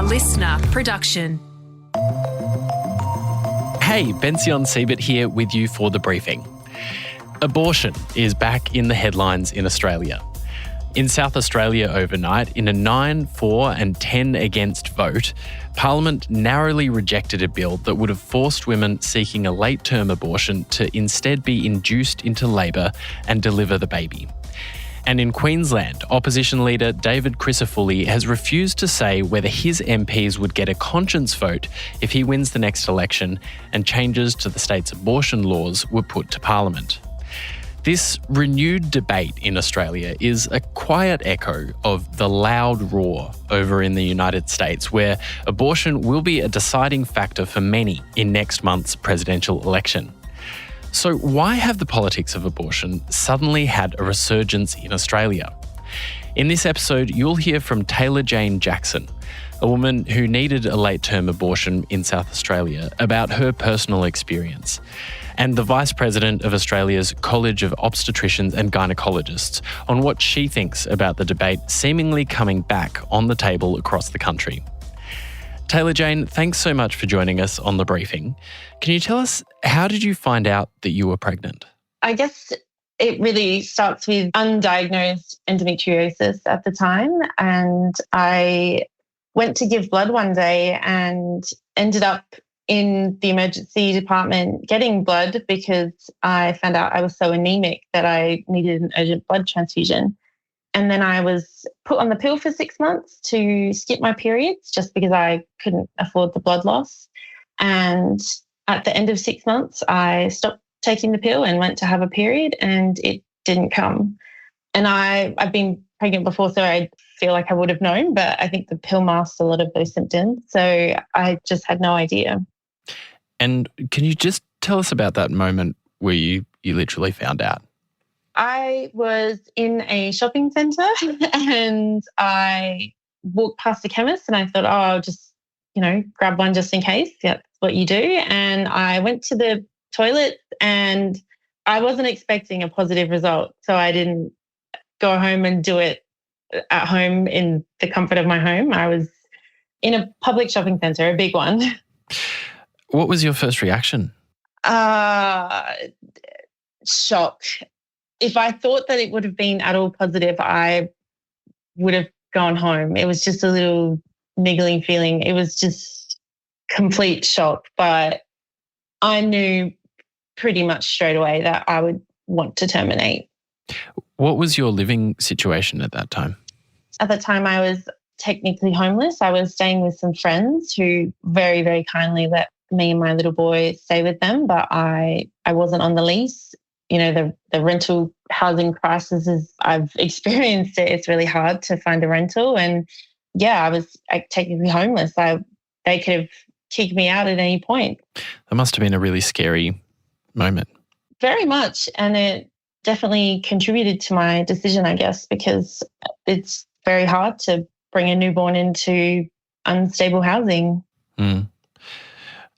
listener production. Hey, Bension Siebert here with you for the briefing. Abortion is back in the headlines in Australia. In South Australia overnight, in a 9-4 and 10 against vote, Parliament narrowly rejected a bill that would have forced women seeking a late-term abortion to instead be induced into labour and deliver the baby. And in Queensland, opposition leader David Crisafulli has refused to say whether his MPs would get a conscience vote if he wins the next election and changes to the state's abortion laws were put to Parliament. This renewed debate in Australia is a quiet echo of the loud roar over in the United States, where abortion will be a deciding factor for many in next month's presidential election. So why have the politics of abortion suddenly had a resurgence in Australia? In this episode, you'll hear from Tayla-Jane Jackson, a woman who needed a late-term abortion in South Australia, about her personal experience, and the Vice President of Australia's College of Obstetricians and Gynaecologists on what she thinks about the debate seemingly coming back on the table across the country. Tayla-Jane, thanks so much for joining us on The Briefing. Can you tell us, how did you find out that you were pregnant? I guess it really starts with undiagnosed endometriosis at the time. And I went to give blood one day and ended up in the emergency department getting blood because I found out I was so anemic that I needed an urgent blood transfusion. And then I was put on the pill for 6 months to skip my periods just because I couldn't afford the blood loss. And at the end of 6 months, I stopped taking the pill and went to have a period and it didn't come. And I've been pregnant before, so I feel like I would have known, but I think the pill masks a lot of those symptoms. So I just had no idea. And can you just tell us about that moment where you literally found out? I was in a shopping centre and I walked past the chemist and I thought, I'll just, grab one just in case. That's what you do. And I went to the toilet and I wasn't expecting a positive result. So I didn't go home and do it at home in the comfort of my home. I was in a public shopping centre, a big one. What was your first reaction? Shock. If I thought that it would have been at all positive, I would have gone home. It was just a little niggling feeling. It was just complete shock. But I knew pretty much straight away that I would want to terminate. What was your living situation at that time? At the time, I was technically homeless. I was staying with some friends who very, very kindly let me and my little boy stay with them, but I wasn't on the lease. The rental housing crisis I've experienced it. It's really hard to find a rental. And yeah, I was technically homeless. They could have kicked me out at any point. That must have been a really scary moment. Very much. And it definitely contributed to my decision, I guess, because it's very hard to bring a newborn into unstable housing. Mm.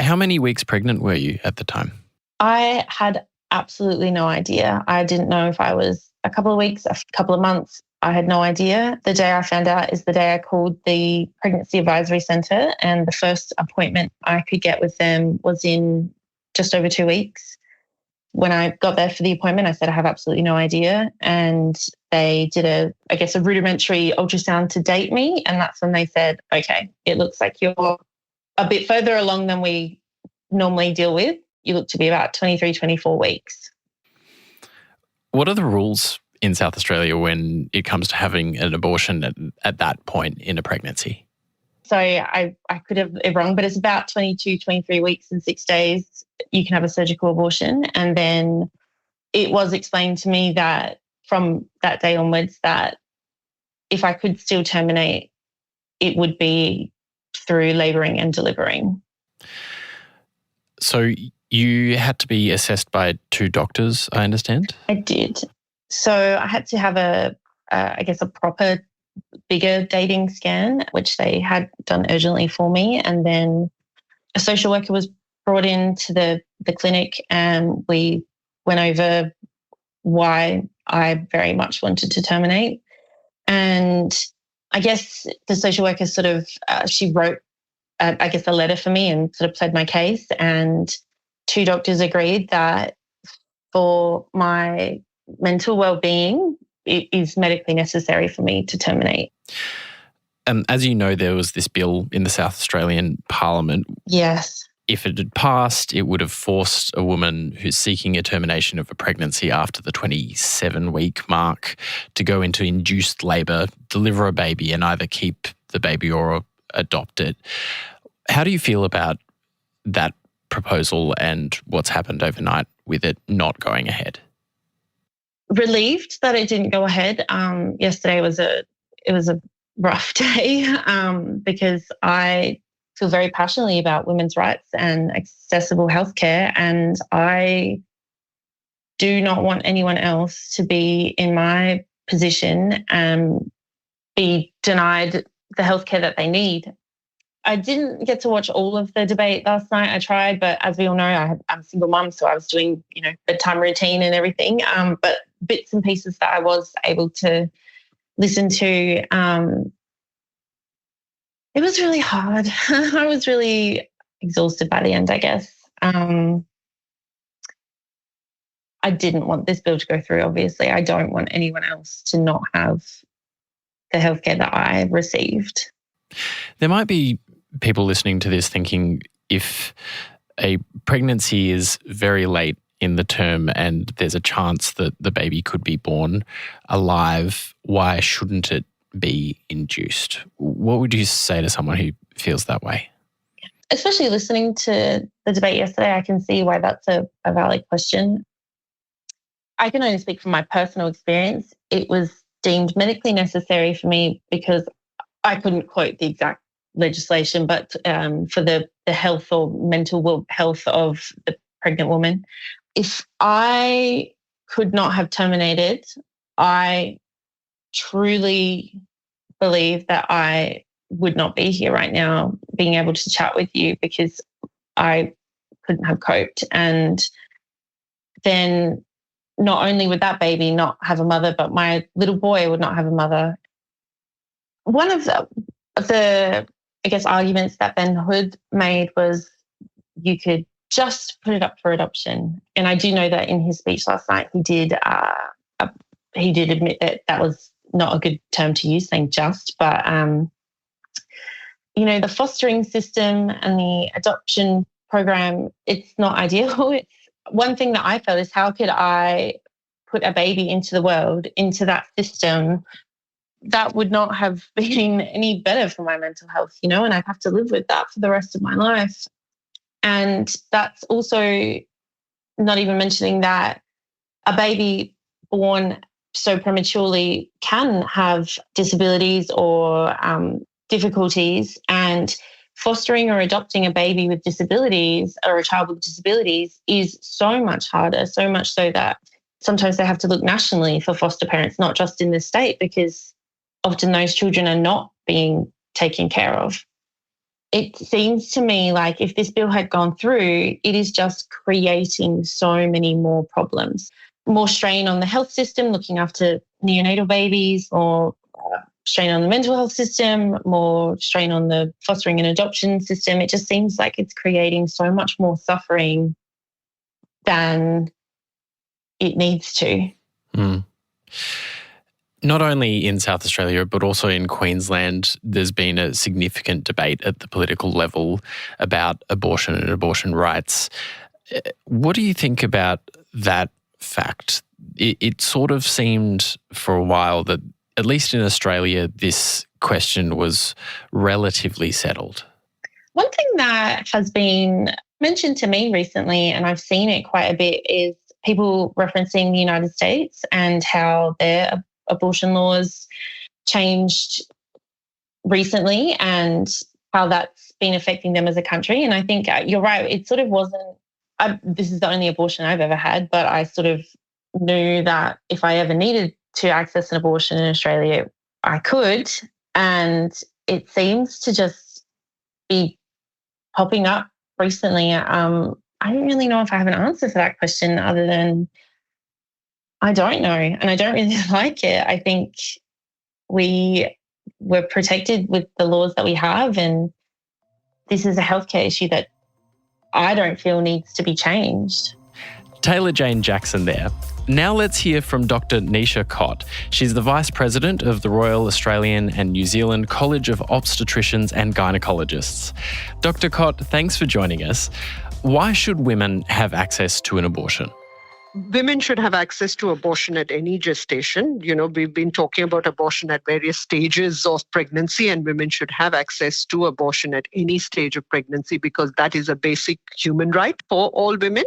How many weeks pregnant were you at the time? I had absolutely no idea. I didn't know if I was a couple of weeks, a couple of months. I had no idea. The day I found out is the day I called the Pregnancy Advisory Centre, and the first appointment I could get with them was in just over 2 weeks. When I got there for the appointment, I said I have absolutely no idea. And they did a rudimentary ultrasound to date me. And that's when they said, okay, it looks like you're a bit further along than we normally deal with. You look to be about 23, 24 weeks. What are the rules in South Australia when it comes to having an abortion at that point in a pregnancy? So I could have it wrong, but it's about 22, 23 weeks and 6 days you can have a surgical abortion. And then it was explained to me that from that day onwards that if I could still terminate, it would be through labouring and delivering. So you had to be assessed by 2 doctors, I understand? I did. So I had to have a proper, bigger dating scan, which they had done urgently for me. And then a social worker was brought into the clinic and we went over why I very much wanted to terminate. And I guess the social worker sort of, she wrote, I guess, a letter for me and sort of pled my case, and 2 doctors agreed that for my mental well-being, it is medically necessary for me to terminate. As you know, there was this bill in the South Australian Parliament. Yes. If it had passed, it would have forced a woman who's seeking a termination of a pregnancy after the 27-week mark to go into induced labour, deliver a baby, and either keep the baby or adopt it. How do you feel about that proposal and what's happened overnight with it not going ahead? Relieved that it didn't go ahead. Yesterday was a rough day because I feel very passionately about women's rights and accessible healthcare, and I do not want anyone else to be in my position and be denied the healthcare that they need. I didn't get to watch all of the debate last night. I tried, but as we all know, I'm a single mum, so I was doing, bedtime routine and everything. But bits and pieces that I was able to listen to, it was really hard. I was really exhausted by the end, I guess. I didn't want this bill to go through, obviously. I don't want anyone else to not have the healthcare that I received. There might be people listening to this thinking, if a pregnancy is very late in the term and there's a chance that the baby could be born alive, why shouldn't it be induced? What would you say to someone who feels that way? Especially listening to the debate yesterday, I can see why that's a valid question. I can only speak from my personal experience. It was deemed medically necessary for me because I couldn't quote the exact legislation, but for the health or mental health of the pregnant woman. If I could not have terminated, I truly believe that I would not be here right now being able to chat with you, because I couldn't have coped. And then not only would that baby not have a mother, but my little boy would not have a mother. One of the I guess, arguments that Ben Hood made was you could just put it up for adoption. And I do know that in his speech last night, he did admit that that was not a good term to use, saying just, but, the fostering system and the adoption program, it's not ideal. It's one thing that I felt is, how could I put a baby into the world, into that system, that would not have been any better for my mental health, and I'd have to live with that for the rest of my life. And that's also not even mentioning that a baby born so prematurely can have disabilities or difficulties, and fostering or adopting a baby with disabilities or a child with disabilities is so much harder, so much so that sometimes they have to look nationally for foster parents, not just in the state, because often those children are not being taken care of. It seems to me like if this bill had gone through, it is just creating so many more problems. More strain on the health system, looking after neonatal babies, or strain on the mental health system, more strain on the fostering and adoption system. It just seems like it's creating so much more suffering than it needs to. Mm. Not only in South Australia, but also in Queensland, there's been a significant debate at the political level about abortion and abortion rights. What do you think about that fact? It sort of seemed for a while that, at least in Australia, this question was relatively settled. One thing that has been mentioned to me recently, and I've seen it quite a bit, is people referencing the United States and how their abortion laws changed recently and how that's been affecting them as a country. And I think you're right. It sort of wasn't, this is the only abortion I've ever had, but I sort of knew that if I ever needed to access an abortion in Australia, I could. And it seems to just be popping up recently. I don't really know if I have an answer for that question, other than I don't know. And I don't really like it. I think we we're protected with the laws that we have. And this is a healthcare issue that I don't feel needs to be changed. Tayla-Jane Jackson there. Now let's hear from Dr Nisha Khot. She's the Vice President of the Royal Australian and New Zealand College of Obstetricians and Gynaecologists. Dr Khot, thanks for joining us. Why should women have access to an abortion? Women should have access to abortion at any gestation. We've been talking about abortion at various stages of pregnancy, and women should have access to abortion at any stage of pregnancy because that is a basic human right for all women.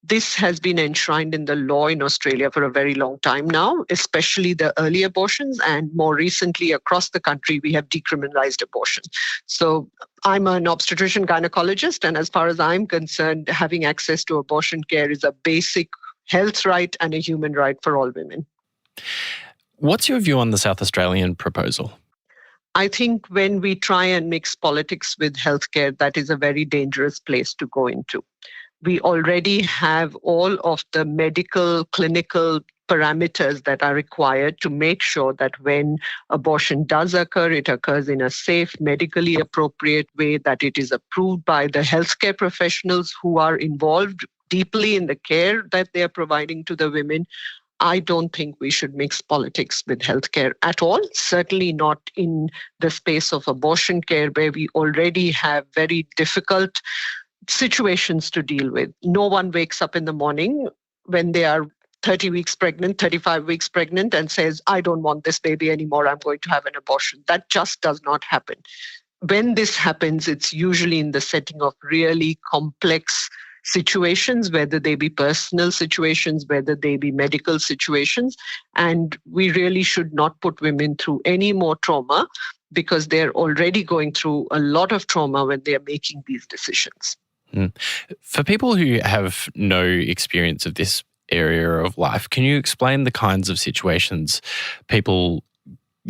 This has been enshrined in the law in Australia for a very long time now, especially the early abortions, and more recently across the country, we have decriminalized abortion. So I'm an obstetrician gynecologist, and as far as I'm concerned, having access to abortion care is a basic health right and a human right for all women. What's your view on the South Australian proposal? I think when we try and mix politics with healthcare, that is a very dangerous place to go into. We already have all of the medical, clinical parameters that are required to make sure that when abortion does occur, it occurs in a safe, medically appropriate way, that it is approved by the healthcare professionals who are involved deeply in the care that they are providing to the women. I don't think we should mix politics with healthcare at all, certainly not in the space of abortion care where we already have very difficult situations to deal with. No one wakes up in the morning when they are 30 weeks pregnant, 35 weeks pregnant and says, I don't want this baby anymore, I'm going to have an abortion. That just does not happen. When this happens, it's usually in the setting of really complex situations, whether they be personal situations, whether they be medical situations. And we really should not put women through any more trauma because they're already going through a lot of trauma when they're making these decisions. For people who have no experience of this area of life, can you explain the kinds of situations people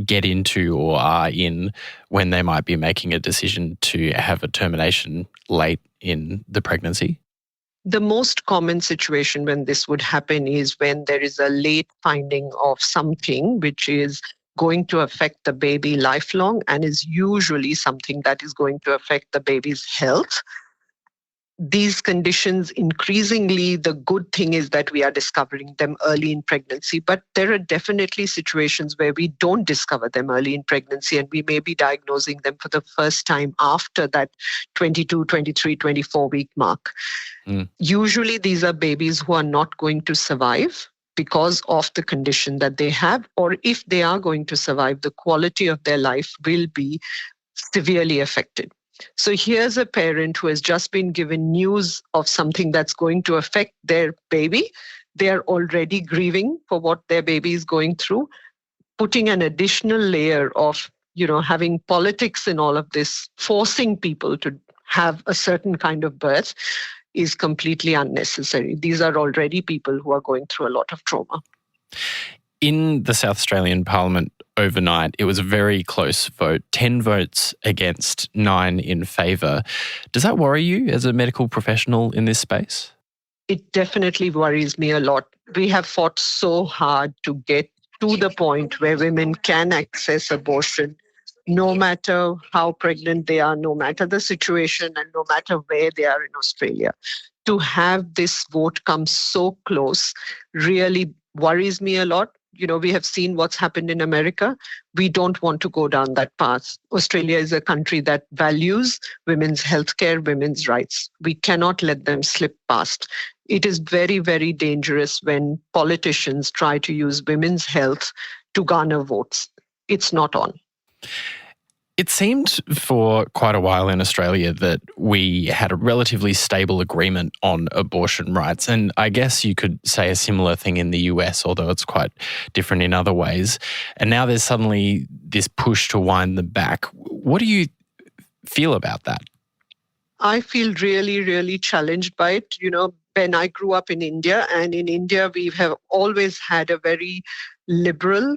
get into or are in when they might be making a decision to have a termination late in the pregnancy? The most common situation when this would happen is when there is a late finding of something which is going to affect the baby lifelong and is usually something that is going to affect the baby's health. These conditions, increasingly, the good thing is that we are discovering them early in pregnancy, but there are definitely situations where we don't discover them early in pregnancy and we may be diagnosing them for the first time after that 22, 23, 24-week mark. Usually, these are babies who are not going to survive because of the condition that they have, or if they are going to survive, the quality of their life will be severely affected. So here's a parent who has just been given news of something that's going to affect their baby. They're already grieving for what their baby is going through. Putting an additional layer of, having politics in all of this, forcing people to have a certain kind of birth is completely unnecessary. These are already people who are going through a lot of trauma. In the South Australian Parliament overnight, it was a very close vote, 10 votes against, 9 in favour. Does that worry you as a medical professional in this space? It definitely worries me a lot. We have fought so hard to get to the point where women can access abortion, no matter how pregnant they are, no matter the situation, and no matter where they are in Australia. To have this vote come so close really worries me a lot. We have seen what's happened in America. We don't want to go down that path. Australia is a country that values women's healthcare, women's rights. We cannot let them slip past. It is very, very dangerous when politicians try to use women's health to garner votes. It's not on. It seemed for quite a while in Australia that we had a relatively stable agreement on abortion rights. And I guess you could say a similar thing in the US, although it's quite different in other ways. And now there's suddenly this push to wind them back. What do you feel about that? I feel really, really challenged by it. Ben, I grew up in India, and in India, we have always had a very liberal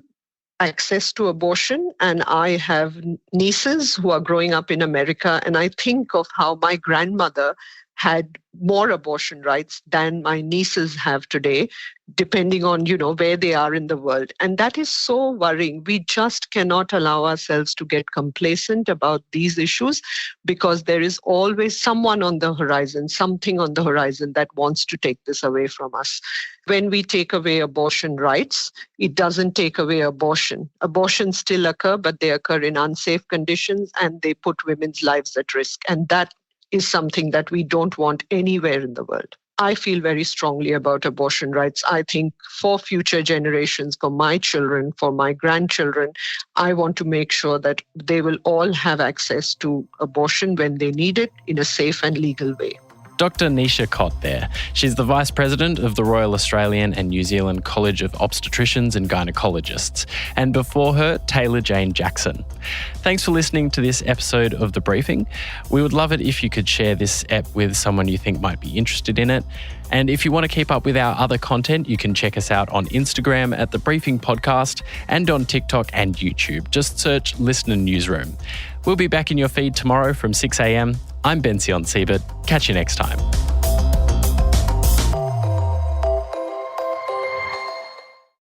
access to abortion. And I have nieces who are growing up in America. And I think of how my grandmother had more abortion rights than my nieces have today, depending on, where they are in the world. And that is so worrying. We just cannot allow ourselves to get complacent about these issues, because there is always someone on the horizon, something on the horizon that wants to take this away from us. When we take away abortion rights, it doesn't take away abortion. Abortions still occur, but they occur in unsafe conditions and they put women's lives at risk. And that is something that we don't want anywhere in the world. I feel very strongly about abortion rights. I think for future generations, for my children, for my grandchildren, I want to make sure that they will all have access to abortion when they need it in a safe and legal way. Dr Nisha Khot there. She's the Vice President of the Royal Australian and New Zealand College of Obstetricians and Gynaecologists. And before her, Tayla-Jane Jackson. Thanks for listening to this episode of The Briefing. We would love it if you could share this ep with someone you think might be interested in it. And if you want to keep up with our other content, you can check us out on Instagram at The Briefing Podcast and on TikTok and YouTube. Just search Listener Newsroom. We'll be back in your feed tomorrow from 6 a.m. I'm Bension Siebert. Catch you next time.